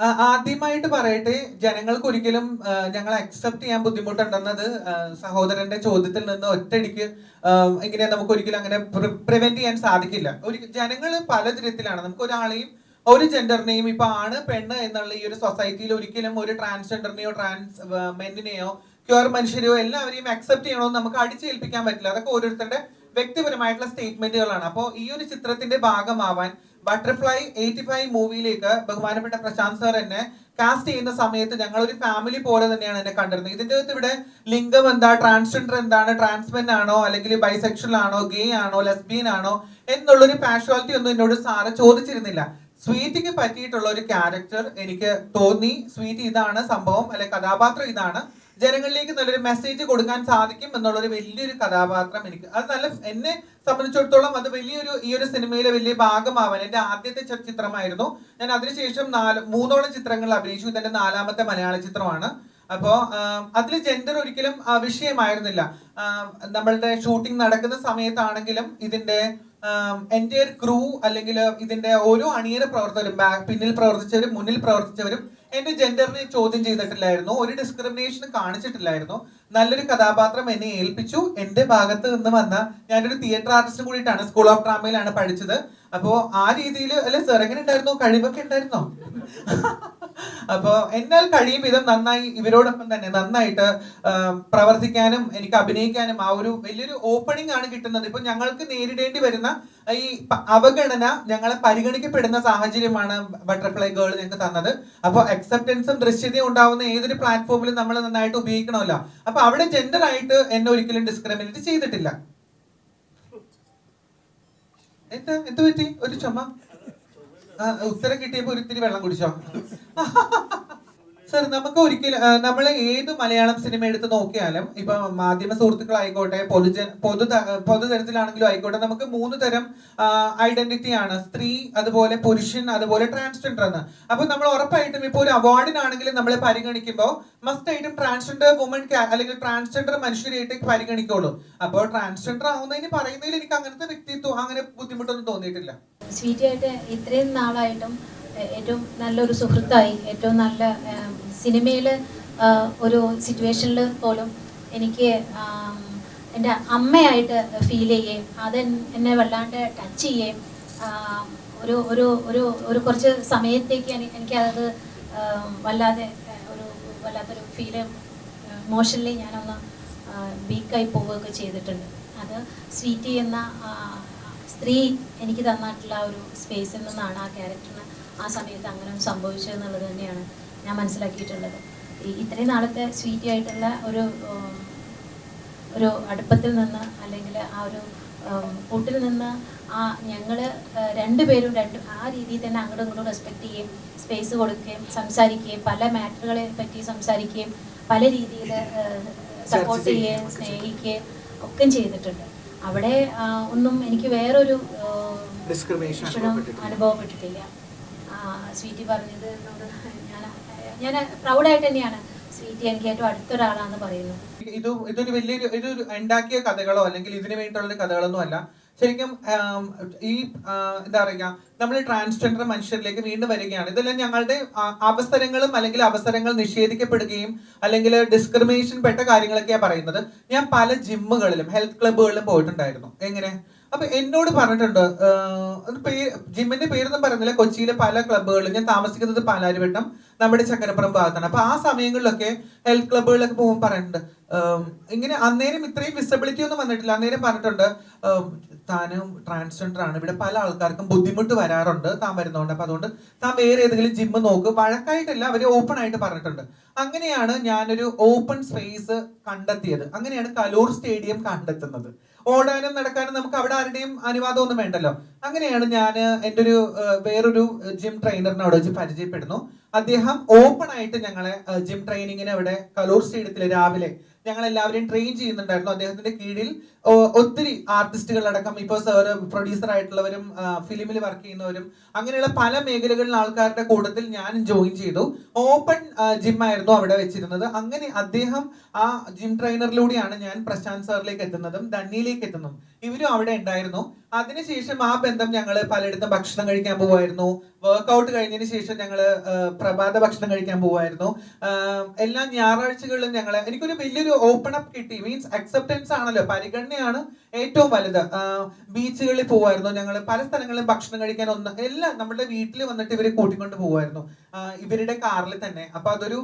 ആദ്യമായിട്ട് പറയട്ടെ, ജനങ്ങൾക്ക് ഒരിക്കലും ഞങ്ങളെ അക്സെപ്റ്റ് ചെയ്യാൻ ബുദ്ധിമുട്ടുണ്ടെന്നത് സഹോദരന്റെ ചോദ്യത്തിൽ നിന്ന് ഒറ്റയടിക്ക് ഇങ്ങനെ നമുക്ക് ഒരിക്കലും അങ്ങനെ പ്രിവെന്റ് ചെയ്യാൻ സാധിക്കില്ല. ജനങ്ങൾ പലതരത്തിലാണ്. നമുക്ക് ഒരാളെയും ഒരു ജെൻഡറിനെയും ഇപ്പൊ ആണ് പെണ്ണ് എന്നുള്ള ഈ ഒരു സൊസൈറ്റിയിൽ ഒരിക്കലും ഒരു ട്രാൻസ്ജെൻഡറിനെയോ ട്രാൻസ് മെന്നിനെയോ ക്യൂർ മനുഷ്യരെയോ എല്ലാവരെയും അക്സെപ്റ്റ് ചെയ്യണമെന്ന് നമുക്ക് അടിച്ചേൽപ്പിക്കാൻ പറ്റില്ല. അതൊക്കെ ഓരോരുത്തരുടെ വ്യക്തിപരമായിട്ടുള്ള സ്റ്റേറ്റ്മെന്റുകളാണ്. അപ്പോൾ ഈ ഒരു ചിത്രത്തിന്റെ ഭാഗമാവാൻ ബട്ടർഫ്ലൈ 85 മൂവിയിലേക്ക് ബഹുമാനപ്പെട്ട പ്രശാന്ത് സാർ എന്നെ കാസ്റ്റ് ചെയ്യുന്ന സമയത്ത് ഞങ്ങൾ ഒരു ഫാമിലി പോലെ തന്നെയാണ് എന്നെ കണ്ടിരുന്നത്. ഇതിന്റെ അകത്ത് ഇവിടെ ലിംഗം എന്താ, ട്രാൻസ്ജെൻഡർ എന്താണ്, ട്രാൻസ്മെൻ ആണോ അല്ലെങ്കിൽ ബൈസെക്ഷൽ ആണോ, ഗേ ആണോ, ലെസ്ബിയൻ ആണോ എന്നുള്ളൊരു പാഷ്വാലിറ്റി ഒന്നും എന്നോട് സാറ് ചോദിച്ചിരുന്നില്ല. സ്വീറ്റിക്ക് പറ്റിയിട്ടുള്ള ഒരു ക്യാരക്ടർ എനിക്ക് തോന്നി, സ്വീറ്റ് ഇതാണ് സംഭവം, അല്ലെ കഥാപാത്രം ഇതാണ്, ജനങ്ങളിലേക്ക് നല്ലൊരു മെസ്സേജ് കൊടുക്കാൻ സാധിക്കും എന്നുള്ളൊരു വലിയൊരു കഥാപാത്രം എനിക്ക് അത് നല്ല എന്നെ സംബന്ധിച്ചിടത്തോളം അത് വലിയൊരു ഈ ഒരു സിനിമയിലെ വലിയ ഭാഗമാവാൻ എന്റെ ആദ്യത്തെ ചിത്രമായിരുന്നു. ഞാൻ അതിനുശേഷം 3ഓളം ചിത്രങ്ങൾ അഭിനയിച്ചു. ഇതെന്റെ 4ാമത്തെ മലയാള ചിത്രമാണ്. അപ്പോ അതിൽ ജെൻഡർ ഒരിക്കലും വിഷയമായിരുന്നില്ല. നമ്മളുടെ ഷൂട്ടിംഗ് നടക്കുന്ന സമയത്താണെങ്കിലും ഇതിന്റെ എൻ്റെ ക്രൂ അല്ലെങ്കിൽ ഇതിന്റെ ഓരോ അണിയറ പ്രവർത്തകരും പിന്നിൽ പ്രവർത്തിച്ചവരും മുന്നിൽ പ്രവർത്തിച്ചവരും എന്റെ ജെൻഡറിനെ ചോദ്യം ചെയ്തിട്ടില്ലായിരുന്നു, ഒരു ഡിസ്ക്രിമിനേഷനും കാണിച്ചിട്ടില്ലായിരുന്നു. നല്ലൊരു കഥാപാത്രം എന്നെ ഏൽപ്പിച്ചു. എന്റെ ഭാഗത്ത് നിന്ന് വന്ന ഞാനൊരു തിയേറ്റർ ആർട്ടിസ്റ്റും കൂടിയിട്ടാണ്, സ്കൂൾ ഓഫ് ഡ്രാമയിലാണ് പഠിച്ചത്. അപ്പോ ആ രീതിയിൽ അല്ലെ സാർ എങ്ങനെ ഉണ്ടായിരുന്നു, കഴിവൊക്കെ ഉണ്ടായിരുന്നോ? അപ്പോ എന്നാൽ കഴിയും വിധം നന്നായി ഇവരോടൊപ്പം തന്നെ നന്നായിട്ട് പ്രവർത്തിക്കാനും എനിക്ക് അഭിനയിക്കാനും ആ ഒരു വലിയൊരു ഓപ്പണിംഗ് ആണ് കിട്ടുന്നത്. ഇപ്പൊ ഞങ്ങൾക്ക് നേരിടേണ്ടി വരുന്ന ഈ അവഗണന, ഞങ്ങളെ പരിഗണിക്കപ്പെടുന്ന സാഹചര്യമാണ് ബട്ടർഫ്ലൈ ഗേൾ ഞങ്ങൾക്ക് തന്നത്. അപ്പോൾ അക്സെപ്റ്റൻസും ദൃശ്യതയും ഉണ്ടാവുന്ന ഏതൊരു പ്ലാറ്റ്ഫോമിലും നമ്മൾ നന്നായിട്ട് ഉപയോഗിക്കണമല്ലോ. അപ്പൊ അവിടെ ജെൻഡർ ആയിട്ട് എന്നെ ഒരിക്കലും ഡിസ്ക്രിമിനേറ്റ് ചെയ്തിട്ടില്ല. എന്ത് പറ്റി? ഒരു ചുമ ഉത്തരം കിട്ടിയപ്പോ ഒരിത്തിരി വെള്ളം കുടിച്ചോ? സർ, നമുക്ക് ഒരിക്കലും നമ്മൾ ഏത് മലയാളം സിനിമ എടുത്ത് നോക്കിയാലും ഇപ്പൊ മാധ്യമ സുഹൃത്തുക്കളായിക്കോട്ടെ, പൊതുതരത്തിലാണെങ്കിലും ആയിക്കോട്ടെ, നമുക്ക് 3 തരം ഐഡന്റിറ്റി ആണ്: സ്ത്രീ, അതുപോലെ പുരുഷൻ, അതുപോലെ ട്രാൻസ്ജെൻഡർ എന്ന്. അപ്പൊ നമ്മൾ ഉറപ്പായിട്ടും ഇപ്പൊ ഒരു അവാർഡിനാണെങ്കിലും നമ്മളെ പരിഗണിക്കുമ്പോൾ മസ്റ്റ് ആയിട്ടും ട്രാൻസ്ജെൻഡർ വുമൺ അല്ലെങ്കിൽ ട്രാൻസ്ജെൻഡർ മനുഷ്യരായിട്ട് പരിഗണിക്കുള്ളൂ. അപ്പോൾ ട്രാൻസ്ജെൻഡർ ആവുന്നതിന് പറയുന്നതിൽ എനിക്ക് അങ്ങനത്തെ വ്യക്തിത്വം അങ്ങനെ ബുദ്ധിമുട്ടൊന്നും തോന്നിയിട്ടില്ല. സ്വീറ്റായിട്ട് ഇത്രയും നാളായിട്ടും ഏറ്റവും നല്ലൊരു സുഹൃത്തായി, ഏറ്റവും നല്ല സിനിമയിൽ ഒരു സിറ്റുവേഷനിൽ പോലും എനിക്ക് എൻ്റെ അമ്മയായിട്ട് ഫീൽ ചെയ്യുകയും അത് എന്നെ വല്ലാണ്ട് ടച്ച് ചെയ്യുകയും ഒരു ഒരു ഒരു ഒരു കുറച്ച് സമയത്തേക്ക് എനിക്കത് വല്ലാത്തൊരു ഫീല്, ഇമോഷണലി ഞാനൊന്ന് വീക്കായി പോവുകയൊക്കെ ചെയ്തിട്ടുണ്ട്. അത് സ്വീറ്റ് ചെയ്യുന്ന സ്ത്രീ എനിക്ക് തന്നിട്ടുള്ള ഒരു സ്പേസിൽ നിന്നാണ് ആ ക്യാരക്ടറിന് ആ സമയത്ത് അങ്ങനെ സംഭവിച്ചതെന്നുള്ളത് തന്നെയാണ് ഞാൻ മനസ്സിലാക്കിയിട്ടുള്ളത്. ഇത്രയും നാളത്തെ സ്വീറ്റ് ആയിട്ടുള്ള ഒരു അടുപ്പത്തിൽ നിന്ന് അല്ലെങ്കിൽ ആ ഒരു കൂട്ടിൽ നിന്ന് ഞങ്ങൾ രണ്ടുപേരും ആ രീതിയിൽ തന്നെ അങ്ങോട്ടും ഇങ്ങോട്ടും റെസ്പെക്ട് ചെയ്യുകയും സ്പേസ് കൊടുക്കുകയും സംസാരിക്കുകയും പല മാറ്ററുകളെ പറ്റി സംസാരിക്കുകയും പല രീതിയിൽ സപ്പോർട്ട് ചെയ്യുകയും സ്നേഹിക്കുകയും ഒക്കെ ചെയ്തിട്ടുണ്ട്. അവിടെ ഒന്നും എനിക്ക് വേറൊരു ഡിസ്ക്രിമിനേഷനും അനുഭവപ്പെട്ടിട്ടില്ല. സ്വീറ്റി പറഞ്ഞത് ഞാൻ പ്രൗഡായിട്ട് തന്നെയാണ് സ്വീറ്റി എനിക്ക് ഏറ്റവും അടുത്തൊരാളാണെന്ന് പറയുന്നത്. ഇതൊരു ഇതൊരു ഉണ്ടാക്കിയ കഥകളോ അല്ലെങ്കിൽ ഇതിനു വേണ്ടിയിട്ടുള്ള കഥകളൊന്നും അല്ല. ശരിക്കും ഈ എന്താ പറയുക, നമ്മൾ ട്രാൻസ്ജെൻഡർ മനുഷ്യരിലേക്ക് വീണ്ടും വരികയാണ്. ഇതെല്ലാം ഞങ്ങളുടെ അവസരങ്ങളും അല്ലെങ്കിൽ അവസരങ്ങൾ നിഷേധിക്കപ്പെടുകയും അല്ലെങ്കിൽ ഡിസ്ക്രിമിനേഷൻ പെട്ട കാര്യങ്ങളൊക്കെയാണ് പറയുന്നത്. ഞാൻ പല ജിമ്മുകളിലും ഹെൽത്ത് ക്ലബ്ബുകളിലും പോയിട്ടുണ്ടായിരുന്നു. എങ്ങനെ? അപ്പൊ എന്നോട് പറഞ്ഞിട്ടുണ്ട്, ജിമ്മിന്റെ പേരൊന്നും പറയുന്നില്ല, കൊച്ചിയിലെ പല ക്ലബ്ബുകളിലും, ഞാൻ താമസിക്കുന്നത് പാലാരിവട്ടം നമ്മുടെ ചക്കരപ്പുറം ഭാഗത്താണ്. അപ്പൊ ആ സമയങ്ങളിലൊക്കെ ഹെൽത്ത് ക്ലബ്ബുകളിലൊക്കെ പോകുമ്പോൾ പറഞ്ഞിട്ടുണ്ട്, ഇങ്ങനെ അന്നേരം ഇത്രയും വിസിബിലിറ്റി ഒന്നും വന്നിട്ടില്ല. അന്നേരം പറഞ്ഞിട്ടുണ്ട്, താനും ട്രാൻസ്ജെൻഡർ ആണ്, ഇവിടെ പല ആൾക്കാർക്കും ബുദ്ധിമുട്ട് വരാറുണ്ട് താൻ വരുന്നതുകൊണ്ട്, അപ്പൊ അതുകൊണ്ട് താൻ വേറെ ഏതെങ്കിലും ജിമ്മ് നോക്ക്. വഴക്കായിട്ടല്ല, അവര് ഓപ്പൺ ആയിട്ട് പറഞ്ഞിട്ടുണ്ട്. അങ്ങനെയാണ് ഞാനൊരു ഓപ്പൺ സ്പേസ് കണ്ടെത്തിയത്. അങ്ങനെയാണ് കലൂർ സ്റ്റേഡിയം കണ്ടെത്തുന്നത്. ഓടാനും നടക്കാനും നമുക്ക് അവിടെ ആരുടെയും അനുവാദം ഒന്നും വേണ്ടല്ലോ. അങ്ങനെയാണ് ഞാൻ എൻ്റെ ഒരു വേറൊരു ജിം ട്രെയിനറിനെ അവിടെ വെച്ച് പരിചയപ്പെടുന്നു. അദ്ദേഹം ഓപ്പൺ ആയിട്ട് ഞങ്ങളെ ജിം ട്രെയിനിങ്ങിന് അവിടെ കലൂർ സ്റ്റേഡിയത്തിൽ രാവിലെ ഞങ്ങൾ എല്ലാവരെയും ട്രെയിൻ ചെയ്യുന്നുണ്ടായിരുന്നു. അദ്ദേഹത്തിന്റെ കീഴിൽ ഒത്തിരി ആർട്ടിസ്റ്റുകളടക്കം ഇപ്പൊ സാറ് പ്രൊഡ്യൂസർ ആയിട്ടുള്ളവരും ഫിലിമിൽ വർക്ക് ചെയ്യുന്നവരും അങ്ങനെയുള്ള പല മേഖലകളിൽ ആൾക്കാരുടെ കൂട്ടത്തിൽ ഞാൻ ജോയിൻ ചെയ്തു. ഓപ്പൺ ജിം ആയിരുന്നു അവിടെ വെച്ചിരുന്നത്. അങ്ങനെ അദ്ദേഹം ആ ജിം ട്രെയിനറിലൂടെയാണ് ഞാൻ പ്രശാന്ത് സാറിലേക്ക് എത്തുന്നതും ധന്യയിലേക്ക് എത്തുന്നതും. ഇവരും അവിടെ ഉണ്ടായിരുന്നു. അതിനുശേഷം ആ ബന്ധം ഞങ്ങൾ പലയിടത്തും ഭക്ഷണം കഴിക്കാൻ പോവായിരുന്നു. വർക്ക്ഔട്ട് കഴിഞ്ഞതിന് ശേഷം ഞങ്ങൾ പ്രഭാത ഭക്ഷണം കഴിക്കാൻ പോവായിരുന്നു. എല്ലാ ഞായറാഴ്ചകളിലും എനിക്കൊരു വലിയൊരു ഓപ്പൺ അപ്പ് കിട്ടി. മീൻസ് അക്സെപ്റ്റൻസ് ആണല്ലോ, പരിഗണനയാണ് ഏറ്റവും വലുത്. ബീച്ചുകളിൽ പോവായിരുന്നു ഞങ്ങൾ, പല സ്ഥലങ്ങളിലും ഭക്ഷണം കഴിക്കാൻ എല്ലാം നമ്മുടെ വീട്ടിൽ വന്നിട്ട് ഇവരെ കൂട്ടിക്കൊണ്ട് പോവായിരുന്നു, ഇവരുടെ കാറിൽ തന്നെ. അപ്പൊ അതൊരു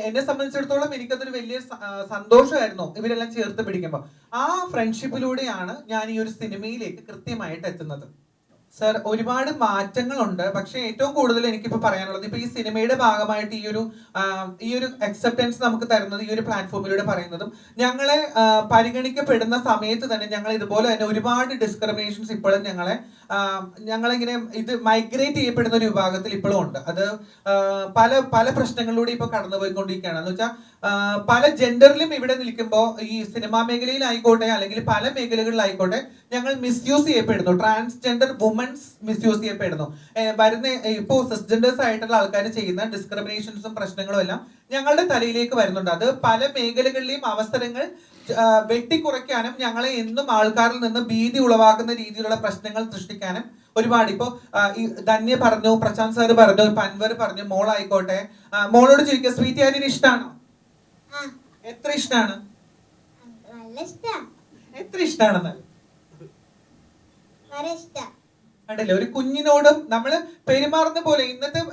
എന്നെ സംബന്ധിച്ചിടത്തോളം എനിക്കതൊരു വലിയ സന്തോഷമായിരുന്നു ഇവരെല്ലാം ചേർത്ത് പിടിക്കുമ്പോൾ. ആ ഫ്രണ്ട്ഷിപ്പിലൂടെയാണ് ഞാൻ ഈ ഒരു സിനിമയിലേക്ക് കൃത്യമായിട്ട് എത്തുന്നത്. സർ, ഒരുപാട് മാറ്റങ്ങളുണ്ട്. പക്ഷെ ഏറ്റവും കൂടുതൽ എനിക്കിപ്പോ പറയാനുള്ളത്, ഇപ്പൊ ഈ സിനിമയുടെ ഭാഗമായിട്ട് ഈ ഒരു അക്സെപ്റ്റൻസ് നമുക്ക് തരുന്നത് ഈ ഒരു പ്ലാറ്റ്ഫോമിലൂടെ പറയുന്നതും, ഞങ്ങളെ പരിഗണിക്കപ്പെടുന്ന സമയത്ത് തന്നെ ഞങ്ങൾ ഇതുപോലെ തന്നെ ഒരുപാട് ഡിസ്ക്രിമിനേഷൻസ് ഇപ്പോഴും ഞങ്ങളിങ്ങനെ ഇത് മൈഗ്രേറ്റ് ചെയ്യപ്പെടുന്ന ഒരു വിഭാഗത്തിൽ ഇപ്പോഴും ഉണ്ട്. അത് പല പല പ്രശ്നങ്ങളിലൂടെ ഇപ്പൊ കടന്നുപോയിക്കൊണ്ടിരിക്കുകയാണ്. എന്ന് വെച്ചാൽ പല ജെൻഡറിലും ഇവിടെ നിൽക്കുമ്പോൾ ഈ സിനിമാ മേഖലയിലായിക്കോട്ടെ അല്ലെങ്കിൽ പല മേഖലകളിലായിക്കോട്ടെ ഞങ്ങൾ മിസ്യൂസ് ചെയ്യപ്പെടുന്നു. ട്രാൻസ്ജെൻഡർ വുമൻസ് മിസ്യൂസ് ചെയ്യപ്പെടുന്നു. വരുന്ന ഇപ്പോ സിസ്ജെൻഡേഴ്സ് ആയിട്ടുള്ള ആൾക്കാർ ചെയ്യുന്ന ഡിസ്ക്രിമിനേഷൻസും പ്രശ്നങ്ങളും എല്ലാം ഞങ്ങളുടെ തലയിലേക്ക് വരുന്നുണ്ട്. അത് പല മേഖലകളിലെയും അവസരങ്ങൾ വെട്ടിക്കുറയ്ക്കാനും ഞങ്ങളെ എന്നും ആൾക്കാരിൽ നിന്ന് ഭീതി ഉളവാക്കുന്ന രീതിയിലുള്ള പ്രശ്നങ്ങൾ സൃഷ്ടിക്കാനും ഒരുപാട്. ഇപ്പോ ധന്യ പറഞ്ഞു, പ്രശാന്ത് സാറ് പറഞ്ഞു, ഇപ്പൊ അൻവർ പറഞ്ഞു, മോളായിക്കോട്ടെ. മോളോട് ചോദിക്കുക, സ്വീറ്റ് ആര്യന് ഇഷ്ടമാണോ? എത്ര ഇഷ്ടമാണ്? എത്ര ഇഷ്ടമാണെന്ന് കണ്ടില്ലേ? ഒരു കുഞ്ഞിനോടും നമ്മൾ പെരുമാറുന്ന പോലെ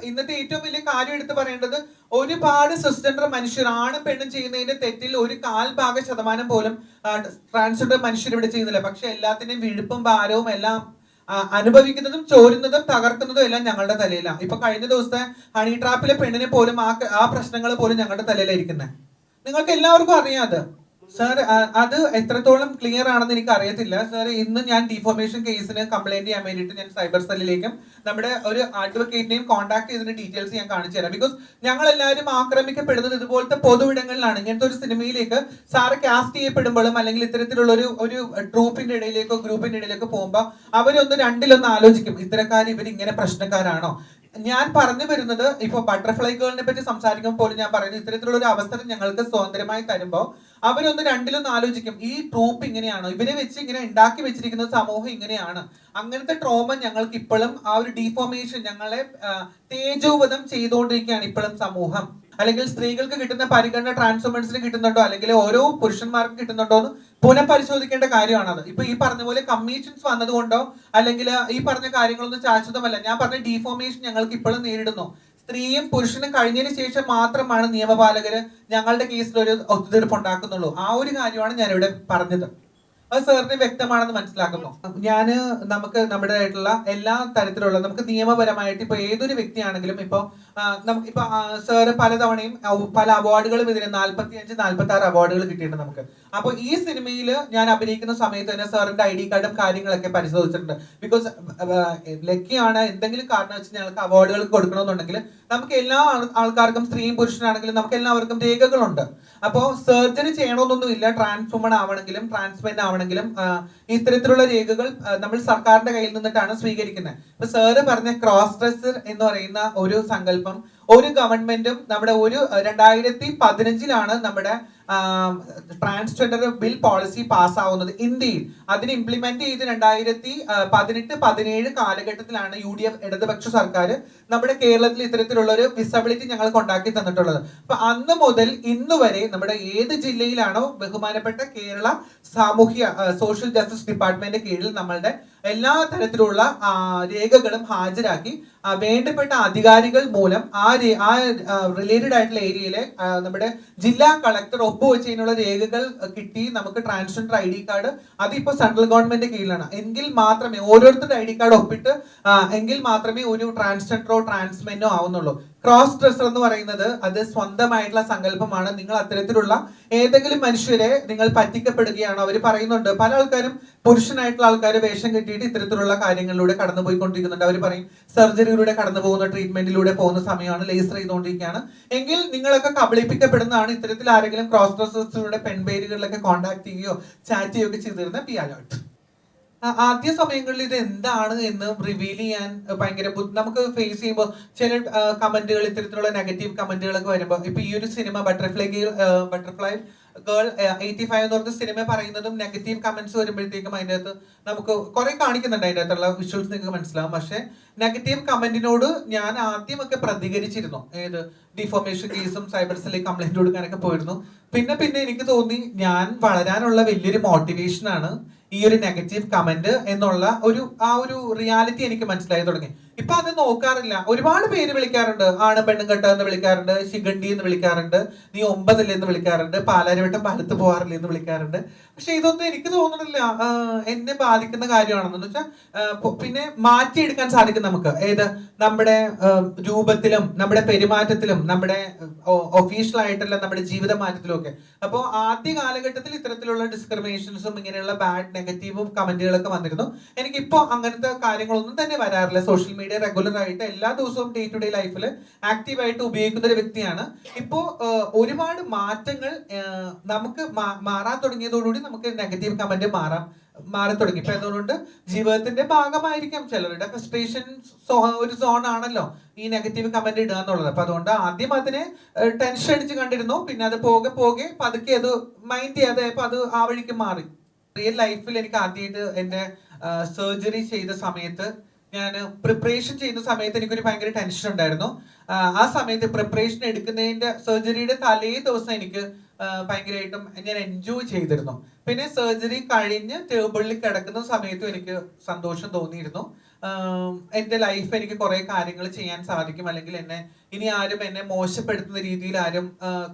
ഇന്നത്തെ ഏറ്റവും വലിയ കാര്യം എടുത്ത് പറയേണ്ടത്, ഒരുപാട് സിസ്റ്റൻഡർ മനുഷ്യർ ആണും പെണ്ണും ചെയ്യുന്നതിന്റെ തെറ്റിൽ ഒരു 1/4% പോലും ട്രാൻസ്ജെൻഡർ മനുഷ്യർ ഇവിടെ ചെയ്യുന്നില്ല. പക്ഷെ എല്ലാത്തിന്റെയും വിഴുപ്പും ഭാരവും എല്ലാം അനുഭവിക്കുന്നതും ചോരുന്നതും തകർക്കുന്നതും എല്ലാം ഞങ്ങളുടെ തലയിലാണ്. ഇപ്പൊ കഴിഞ്ഞ ദിവസത്തെ ഹണി ട്രാപ്പിലെ പെണ്ണിനെ പോലും ആ പ്രശ്നങ്ങൾ പോലും ഞങ്ങളുടെ തലയിലായിരിക്കുന്നത്. നിങ്ങൾക്ക് എല്ലാവർക്കും അറിയാം അത്. സാർ, അത് എത്രത്തോളം ക്ലിയർ ആണെന്ന് എനിക്ക് അറിയത്തില്ല. സാർ, ഇന്ന് ഞാൻ ഡിഫോമേഷൻ കേസിന് കംപ്ലൈന്റ് ചെയ്യാൻ വേണ്ടിയിട്ട് ഞാൻ സൈബർ സെല്ലിലേക്കും നമ്മുടെ ഒരു അഡ്വക്കേറ്റിനെയും കോൺടാക്ട് ചെയ്തതിന്റെ ഡീറ്റെയിൽസ് ഞാൻ കാണിച്ചു തരാം. ബിക്കോസ് ഞങ്ങൾ എല്ലാവരും ആക്രമിക്കപ്പെടുന്നത് ഇതുപോലത്തെ പൊതുവിടങ്ങളിലാണ്. ഇങ്ങനത്തെ ഒരു സിനിമയിലേക്ക് സാറ് കാസ്റ്റ് ചെയ്യപ്പെടുമ്പോഴും അല്ലെങ്കിൽ ഇത്തരത്തിലുള്ള ഒരു ട്രൂപ്പിന്റെ ഇടയിലേക്കോ ഗ്രൂപ്പിന്റെ ഇടയിലേക്കോ പോകുമ്പോൾ അവരൊന്ന് രണ്ടിലൊന്ന് ആലോചിക്കും, ഇത്തരക്കാർ ഇവരിങ്ങനെ പ്രശ്നക്കാരാണോ. ഞാൻ പറഞ്ഞു വരുന്നത്, ഇപ്പൊ ബട്ടർഫ്ലൈ ഗേളിനെ പറ്റി സംസാരിക്കുമ്പോൾ പോലും ഞാൻ പറയുന്നത്, ഇത്തരത്തിലുള്ള ഒരു അവസരം ഞങ്ങൾക്ക് സ്വതന്ത്രമായി തരുമ്പോൾ അവരൊന്ന് രണ്ടിലൊന്ന് ആലോചിക്കും, ഈ ട്രൂപ്പ് ഇങ്ങനെയാണോ, ഇവരെ വെച്ച് ഇങ്ങനെ ഉണ്ടാക്കി വെച്ചിരിക്കുന്ന സമൂഹം ഇങ്ങനെയാണ്. അങ്ങനത്തെ ട്രോമ ഞങ്ങൾക്ക് ഇപ്പോഴും, ആ ഒരു ഡീഫോമേഷൻ ഞങ്ങളെ തേജോവധം ചെയ്തുകൊണ്ടിരിക്കുകയാണ് ഇപ്പോഴും സമൂഹം. അല്ലെങ്കിൽ സ്ത്രീകൾക്ക് കിട്ടുന്ന പരിഗണന ട്രാൻസ്വുമൻസിന് കിട്ടുന്നുണ്ടോ, അല്ലെങ്കിൽ ഓരോ പുരുഷന്മാർക്കും കിട്ടുന്നുണ്ടോ എന്ന് പുനഃപരിശോധിക്കേണ്ട കാര്യമാണത്. ഇപ്പൊ ഈ പറഞ്ഞ പോലെ കമ്മീഷൻസ് വന്നതുകൊണ്ടോ അല്ലെങ്കിൽ ഈ പറഞ്ഞ കാര്യങ്ങളൊന്നും ശാശ്വതമല്ല. ഞാൻ പറഞ്ഞ ഡീഫോമേഷൻ ഞങ്ങൾക്ക് ഇപ്പോഴും നേരിടുന്നു. സ്ത്രീയും പുരുഷനും കഴിഞ്ഞതിന് ശേഷം മാത്രമാണ് നിയമപാലകര് ഞങ്ങളുടെ കേസിൽ ഒരു ഒത്തുതീർപ്പ് ഉണ്ടാക്കുന്നുള്ളൂ. ആ ഒരു കാര്യമാണ് ഞാനിവിടെ പറഞ്ഞത്. അത് സാറിന് വ്യക്തമാണെന്ന് മനസ്സിലാക്കുന്നു. നമുക്ക് നമ്മുടെ ആയിട്ടുള്ള എല്ലാ തരത്തിലുള്ള, നമുക്ക് നിയമപരമായിട്ട് ഇപ്പൊ ഏതൊരു വ്യക്തിയാണെങ്കിലും ഇപ്പൊ നമുക്കിപ്പോ സാറ് പലതവണയും പല അവാർഡുകളും ഇതിന് 45-46 അവാർഡുകൾ കിട്ടിയിട്ടുണ്ട് നമുക്ക്. അപ്പൊ ഈ സിനിമയിൽ ഞാൻ അഭിനയിക്കുന്ന സമയത്ത് തന്നെ സാറിന്റെ ID കാർഡും കാര്യങ്ങളൊക്കെ പരിശോധിച്ചിട്ടുണ്ട്. ബിക്കോസ് ലക്കിയാണ്, എന്തെങ്കിലും കാരണം വെച്ച് ഞങ്ങൾക്ക് അവാർഡുകൾ കൊടുക്കണമെന്നുണ്ടെങ്കിൽ നമുക്ക് എല്ലാ ആൾക്കാർക്കും, സ്ത്രീയും പുരുഷനാണെങ്കിലും നമുക്ക് എല്ലാവർക്കും രേഖകളുണ്ട്. അപ്പോ സർജറി ചെയ്യണമെന്നൊന്നുമില്ല. ട്രാൻസ് വുമൺ ആവണമെങ്കിലും ട്രാൻസ്മെൻ ആവണമെങ്കിലും ഇത്തരത്തിലുള്ള രേഖകൾ നമ്മൾ സർക്കാരിന്റെ കയ്യിൽ നിന്നിട്ടാണ് സ്വീകരിക്കുന്നത്. ഇപ്പൊ സാറ് പറഞ്ഞ ക്രോസ് ഡ്രസ്സർ എന്ന് പറയുന്ന ഒരു സങ്കല്പം ഒരു ഗവൺമെന്റും നമ്മുടെ 2015 നമ്മുടെ ട്രാൻസ്ജെൻഡർ ബിൽ പോളിസി പാസ്സാവുന്നത് ഇന്ത്യയിൽ. അതിന് ഇംപ്ലിമെന്റ് ചെയ്ത് 2018-17 കാലഘട്ടത്തിലാണ് UDF ഇടതുപക്ഷ സർക്കാർ നമ്മുടെ കേരളത്തിൽ ഇത്തരത്തിലുള്ള ഒരു വിസബിലിറ്റി ഞങ്ങൾക്ക് ഉണ്ടാക്കി തന്നിട്ടുള്ളത്. അപ്പൊ അന്ന് മുതൽ ഇന്ന് വരെ നമ്മുടെ ഏത് ജില്ലയിലാണോ ബഹുമാനപ്പെട്ട കേരള സോഷ്യൽ ജസ്റ്റിസ് ഡിപ്പാർട്ട്മെന്റ് കീഴിൽ നമ്മളുടെ എല്ലാ തരത്തിലുള്ള രേഖകളും ഹാജരാക്കി വേണ്ടപ്പെട്ട അധികാരികൾ മൂലം ആ റിലേറ്റഡ് ആയിട്ടുള്ള ഏരിയയിലെ നമ്മുടെ ജില്ലാ കളക്ടർ ഒപ്പുവെച്ചതിനുള്ള രേഖകൾ കിട്ടി നമുക്ക് ട്രാൻസ്ജെൻഡർ ID കാർഡ്. അതിപ്പോ സെൻട്രൽ ഗവൺമെന്റ് കീഴിലാണ്. എങ്കിൽ മാത്രമേ ഓരോരുത്തരുടെ ID കാർഡ് ഒപ്പിട്ട് എങ്കിൽ മാത്രമേ ഒരു ട്രാൻസ്ജെൻഡറോ ട്രാൻസ്മെനോ ആവുന്നുള്ളൂ. ക്രോസ് ഡ്രസ്സർ എന്ന് പറയുന്നത് അത് സ്വന്തമായിട്ടുള്ള സങ്കല്പമാണ്. നിങ്ങൾ അത്തരത്തിലുള്ള ഏതെങ്കിലും മനുഷ്യരെ നിങ്ങൾ പറ്റിക്കപ്പെടുകയാണോ? അവർ പറയുന്നുണ്ട്, പല ആൾക്കാരും പുരുഷനായിട്ടുള്ള ആൾക്കാർ വേഷം കെട്ടിയിട്ട് ഇത്തരത്തിലുള്ള കാര്യങ്ങളിലൂടെ കടന്നുപോയിക്കൊണ്ടിരിക്കുന്നുണ്ട്. അവർ പറയും സർജറിയിലൂടെ കടന്നു പോകുന്ന, ട്രീറ്റ്മെന്റിലൂടെ പോകുന്ന സമയമാണ്, ലേസർ ചെയ്തുകൊണ്ടിരിക്കുകയാണ്. എങ്കിൽ നിങ്ങളൊക്കെ കബളിപ്പിക്കപ്പെടുന്നതാണ്. ഇത്തരത്തിൽ ആരെങ്കിലും ക്രോസ് ഡ്രസ്സേഴ്സിലൂടെ പെൺപേരുകളിലൊക്കെ കോൺടാക്ട് ചെയ്യുകയോ ചാറ്റ് ചെയ്യുകയോ ചെയ്തിരുന്ന ബി അലേർട്ട്. ആദ്യ സമയങ്ങളിൽ ഇത് എന്താണ് എന്ന് റിവീൽ ചെയ്യാൻ ഭയങ്കര നമുക്ക് ഫേസ് ചെയ്യുമ്പോൾ ചില കമന്റുകൾ, ഇത്തരത്തിലുള്ള നെഗറ്റീവ് കമന്റുകളൊക്കെ വരുമ്പോൾ, ഇപ്പൊ ഈ ഒരു സിനിമ ബട്ടർഫ്ലൈ ഗേൾ 85 എന്ന് പറഞ്ഞ സിനിമ പറയുന്നതും നെഗറ്റീവ് കമന്റ്സ് വരുമ്പോഴത്തേക്കും അതിൻ്റെ അകത്ത് നമുക്ക് കുറെ കാണിക്കുന്നുണ്ട്. അതിൻ്റെ അകത്തുള്ള വിഷ്വൽസ് നിങ്ങൾക്ക് മനസ്സിലാവും. പക്ഷെ നെഗറ്റീവ് കമന്റിനോട് ഞാൻ ആദ്യമൊക്കെ പ്രതികരിച്ചിരുന്നു. ഡിഫോമേഷൻ കേസും സൈബർ സെല്ലിൽ കംപ്ലൈന്റ് കൊടുക്കാനൊക്കെ പോയിരുന്നു. പിന്നെ എനിക്ക് തോന്നി ഞാൻ വളരാനുള്ള വലിയൊരു മോട്ടിവേഷൻ ആണ് ഈ ഒരു നെഗറ്റീവ് കമന്റ് എന്നുള്ള ഒരു റിയാലിറ്റി എനിക്ക് മനസ്സിലായി തുടങ്ങി. ഇപ്പൊ അത് നോക്കാറില്ല. ഒരുപാട് പേര് വിളിക്കാറുണ്ട്, ആണ് പെണ്ണും കെട്ട എന്ന് വിളിക്കാറുണ്ട്, ശിഖണ്ഡി എന്ന് വിളിക്കാറുണ്ട്, നീ 9 എന്ന് വിളിക്കാറുണ്ട്, പാലാരിവട്ടം പാലത്ത് പോകാറില്ല എന്ന് വിളിക്കാറുണ്ട്. പക്ഷെ ഇതൊന്നും എനിക്ക് തോന്നുന്നില്ല എന്നെ ബാധിക്കുന്ന കാര്യമാണെന്ന് വെച്ചാൽ പിന്നെ മാറ്റിയെടുക്കാൻ സാധിക്കും നമുക്ക്. നമ്മുടെ രൂപത്തിലും നമ്മുടെ പെരുമാറ്റത്തിലും നമ്മുടെ ഒഫീഷ്യൽ ആയിട്ടുള്ള നമ്മുടെ ജീവിത മാറ്റത്തിലും ഒക്കെ. അപ്പോൾ ആദ്യ കാലഘട്ടത്തിൽ ഇത്തരത്തിലുള്ള ഡിസ്ക്രിമിനേഷൻസും ഇങ്ങനെയുള്ള ബാഡ് നെഗറ്റീവും കമന്റുകളൊക്കെ വന്നിരുന്നു. എനിക്കിപ്പോ അങ്ങനത്തെ കാര്യങ്ങളൊന്നും തന്നെ വരാറില്ല. സോഷ്യൽ മീഡിയ റെഗുലർ ആയിട്ട് എല്ലാ ദിവസവും ഡേ ടു ഡേ ലൈഫിൽ ആക്റ്റീവായിട്ട് ഉപയോഗിക്കുന്ന ഒരു വ്യക്തിയാണ്. ഇപ്പോ ഒരുപാട് മാറ്റങ്ങൾ നമുക്ക് മാറാൻ തുടങ്ങിയതോടുകൂടി നമുക്ക് നെഗറ്റീവ് കമന്റ് മാറി തുടങ്ങി. ഇപ്പൊ അതുകൊണ്ട് ജീവിതത്തിന്റെ ഭാഗമായിരിക്കാം. ചിലരുടെ ഫ്രസ്ട്രേഷൻ ഒരു സോൺ ആണല്ലോ ഈ നെഗറ്റീവ് കമന്റ് ഇടുക എന്നുള്ളത്. അപ്പൊ അതുകൊണ്ട് ആദ്യം അതിനെ ടെൻഷൻ അടിച്ച് കണ്ടിരുന്നു. പിന്നെ അത് പോകെ പതുക്കെ അത് മൈൻഡ് ചെയ്യാതെ അത് ആ വഴിക്ക് മാറി. റിയൽ ലൈഫിൽ എനിക്ക് ആദ്യമായിട്ട് എന്റെ സർജറി ചെയ്ത സമയത്ത്, ഞാൻ പ്രിപ്പറേഷൻ ചെയ്യുന്ന സമയത്ത് എനിക്കൊരു ഭയങ്കര ടെൻഷൻ ഉണ്ടായിരുന്നു. ആ സമയത്ത് പ്രിപ്പറേഷൻ എടുക്കുന്നതിന്റെ സർജറിയുടെ തലേ ദിവസം എനിക്ക് ഭയങ്കരമായിട്ടും ഞാൻ എൻജോയ് ചെയ്തിരുന്നു. പിന്നെ സർജറി കഴിഞ്ഞ് ടേബിളിൽ കിടക്കുന്ന സമയത്തും എനിക്ക് സന്തോഷം തോന്നിയിരുന്നു. എൻ്റെ ലൈഫ് എനിക്ക് കുറെ കാര്യങ്ങൾ ചെയ്യാൻ സാധിക്കും, അല്ലെങ്കിൽ ഇനി ആരും എന്നെ മോശപ്പെടുത്തുന്ന രീതിയിൽ ആരും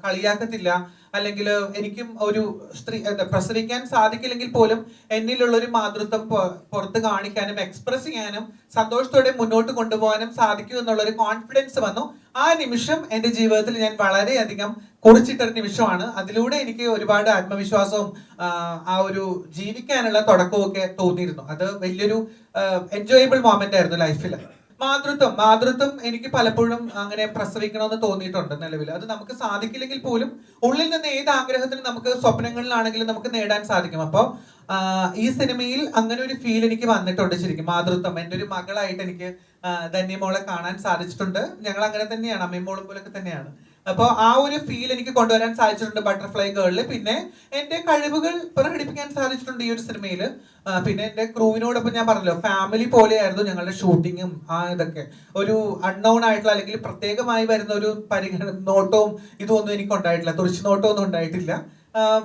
കളിയാക്കത്തില്ല, അല്ലെങ്കിൽ എനിക്കും ഒരു സ്ത്രീ പ്രസവിക്കാൻ സാധിക്കില്ലെങ്കിൽ പോലും എന്നിലുള്ള ഒരു മാതൃത്വം പുറത്ത് കാണിക്കാനും എക്സ്പ്രസ് ചെയ്യാനും സന്തോഷത്തോടെ മുന്നോട്ട് കൊണ്ടുപോകാനും സാധിക്കും എന്നുള്ളൊരു കോൺഫിഡൻസ് വന്നു. ആ നിമിഷം എൻ്റെ ജീവിതത്തിൽ ഞാൻ വളരെയധികം കുറിച്ചിട്ടൊരു നിമിഷമാണ്. അതിലൂടെ എനിക്ക് ഒരുപാട് ആത്മവിശ്വാസവും ആ ഒരു ജീവിക്കാനുള്ള തുടക്കവും ഒക്കെ തോന്നിയിരുന്നു. അത് വലിയൊരു എൻജോയബിൾ മൊമെന്റ് ആയിരുന്നു ലൈഫിൽ. മാതൃത്വം എനിക്ക് പലപ്പോഴും അങ്ങനെ പ്രസവിക്കണമെന്ന് തോന്നിയിട്ടുണ്ട് നിലവിൽ. അത് നമുക്ക് സാധിക്കില്ലെങ്കിൽ പോലും ഉള്ളിൽ നിന്ന് ഏത് ആഗ്രഹത്തിനും നമുക്ക് സ്വപ്നങ്ങളിലാണെങ്കിലും നമുക്ക് നേടാൻ സാധിക്കും. അപ്പോൾ ഈ സിനിമയിൽ അങ്ങനെ ഒരു ഫീൽ എനിക്ക് വന്നിട്ടുണ്ട്. ശരിക്കും മാതൃത്വം, എൻ്റെ ഒരു മകളായിട്ട് എനിക്ക് ധന്യമോളെ കാണാൻ സാധിച്ചിട്ടുണ്ട്. ഞങ്ങൾ അങ്ങനെ തന്നെയാണ്, അമ്മയും മോളും പോലൊക്കെ തന്നെയാണ്. അപ്പോൾ ആ ഒരു ഫീൽ എനിക്ക് കൊണ്ടുവരാൻ സാധിച്ചിട്ടുണ്ട് ബട്ടർഫ്ലൈ ഗേളിൽ. പിന്നെ എൻ്റെ കഴിവുകൾ പ്രകടിപ്പിക്കാൻ സാധിച്ചിട്ടുണ്ട് ഈ ഒരു സിനിമയിൽ. പിന്നെ എൻ്റെ ക്രൂവിനോടൊപ്പം ഞാൻ പറഞ്ഞല്ലോ, ഫാമിലി പോലെയായിരുന്നു ഞങ്ങളുടെ ഷൂട്ടിങ്ങും ഇതൊക്കെ. ഒരു അൺനോൺ ആയിട്ടുള്ള അല്ലെങ്കിൽ പ്രത്യേകമായി വരുന്ന ഒരു നോട്ടവും ഇതൊന്നും എനിക്ക് ഉണ്ടായിട്ടില്ല, തുറിച്ചു നോട്ടവും ഒന്നും ഉണ്ടായിട്ടില്ല.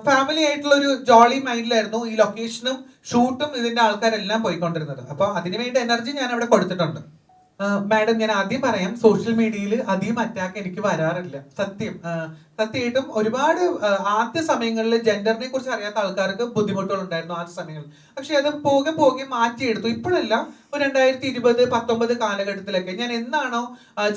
ഫാമിലി ആയിട്ടുള്ള ഒരു ജോളി മൈൻഡിലായിരുന്നു ഈ ലൊക്കേഷനും ഷൂട്ടും ഇതിന്റെ ആൾക്കാരെല്ലാം പോയിക്കൊണ്ടിരുന്നത്. അപ്പൊ അതിനുവേണ്ട എനർജി ഞാൻ അവിടെ കൊടുത്തിട്ടുണ്ട്. മാഡം, ഞാൻ ആദ്യം പറയാം, സോഷ്യൽ മീഡിയയിൽ അധികം അറ്റാക്ക് എനിക്ക് വരാറില്ല. സത്യമായിട്ടും ഒരുപാട് ആദ്യ സമയങ്ങളിൽ ജെൻഡറിനെ കുറിച്ച് അറിയാത്ത ആൾക്കാർക്ക് ബുദ്ധിമുട്ടുകൾ ഉണ്ടായിരുന്നു ആദ്യ സമയങ്ങളിൽ. പക്ഷെ അത് പോകെ മാറ്റിയെടുത്തു. ഇപ്പോഴല്ല, ഒരു 2020-19 കാലഘട്ടത്തിലൊക്കെ ഞാൻ എന്നാണോ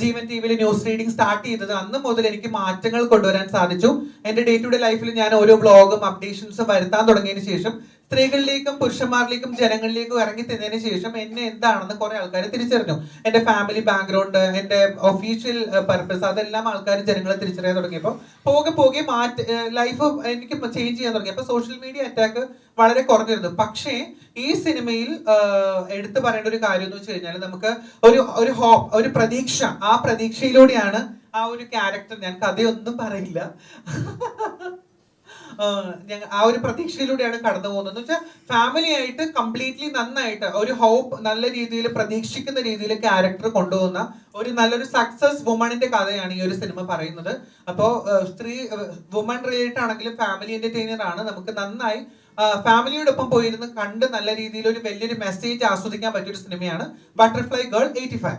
ജീവൻ ടിവിയിൽ ന്യൂസ് റീഡിംഗ് സ്റ്റാർട്ട് ചെയ്തത് അന്ന് മുതൽ എനിക്ക് മാറ്റങ്ങൾ കൊണ്ടുവരാൻ സാധിച്ചു. എന്റെ ഡേ ടു ഡേ ലൈഫിൽ ഞാൻ ഓരോ വ്ളോഗും അപ്ഡേഷൻസും വരുത്താൻ തുടങ്ങിയതിന് ശേഷം സ്ത്രീകളിലേക്കും പുരുഷന്മാരിലേക്കും ജനങ്ങളിലേക്കും ഇറങ്ങി തിന്നതിന് ശേഷം എന്നെ എന്താണെന്ന് കുറെ ആൾക്കാർ തിരിച്ചറിഞ്ഞു. എന്റെ ഫാമിലി ബാക്ക്ഗ്രൗണ്ട്, എന്റെ ഒഫീഷ്യൽ പർപ്പസ്, അതെല്ലാം ആൾക്കാർ ജനങ്ങളെ തിരിച്ചറിയാൻ തുടങ്ങിയപ്പോൾ പോകെ ലൈഫ് എനിക്ക് ചേഞ്ച് ചെയ്യാൻ തുടങ്ങി. അപ്പൊ സോഷ്യൽ മീഡിയ അറ്റാക്ക് വളരെ കുറഞ്ഞിരുന്നു. പക്ഷേ ഈ സിനിമയിൽ എടുത്തു പറയേണ്ട ഒരു കാര്യം എന്ന് വെച്ച് കഴിഞ്ഞാൽ, നമുക്ക് ഒരു പ്രതീക്ഷ, ആ പ്രതീക്ഷയിലൂടെയാണ് ആ ഒരു ക്യാരക്ടർ, ഞാൻ കഥയൊന്നും പറയില്ല, ആ ഒരു പ്രതീക്ഷയിലൂടെയാണ് കടന്നു പോകുന്നത്. എന്ന് വെച്ചാൽ ഫാമിലി ആയിട്ട് കംപ്ലീറ്റ്ലി നന്നായിട്ട് ഒരു ഹോപ്പ്, നല്ല രീതിയിൽ പ്രതീക്ഷിക്കുന്ന രീതിയിൽ ക്യാരക്ടർ കൊണ്ടുപോകുന്ന ഒരു നല്ലൊരു സക്സസ് വുമണിന്റെ കഥയാണ് ഈ ഒരു സിനിമ പറയുന്നത്. അപ്പോൾ വുമൺ റിലേറ്റഡ് ആണെങ്കിലും ഫാമിലി എന്റർടൈനർ ആണ്. നമുക്ക് നന്നായി ഫാമിലിയോടൊപ്പം പോയിരുന്ന് കണ്ട് നല്ല രീതിയിൽ ഒരു വലിയൊരു മെസ്സേജ് ആസ്വദിക്കാൻ പറ്റിയൊരു സിനിമയാണ് ബട്ടർഫ്ലൈ ഗേൾ 85.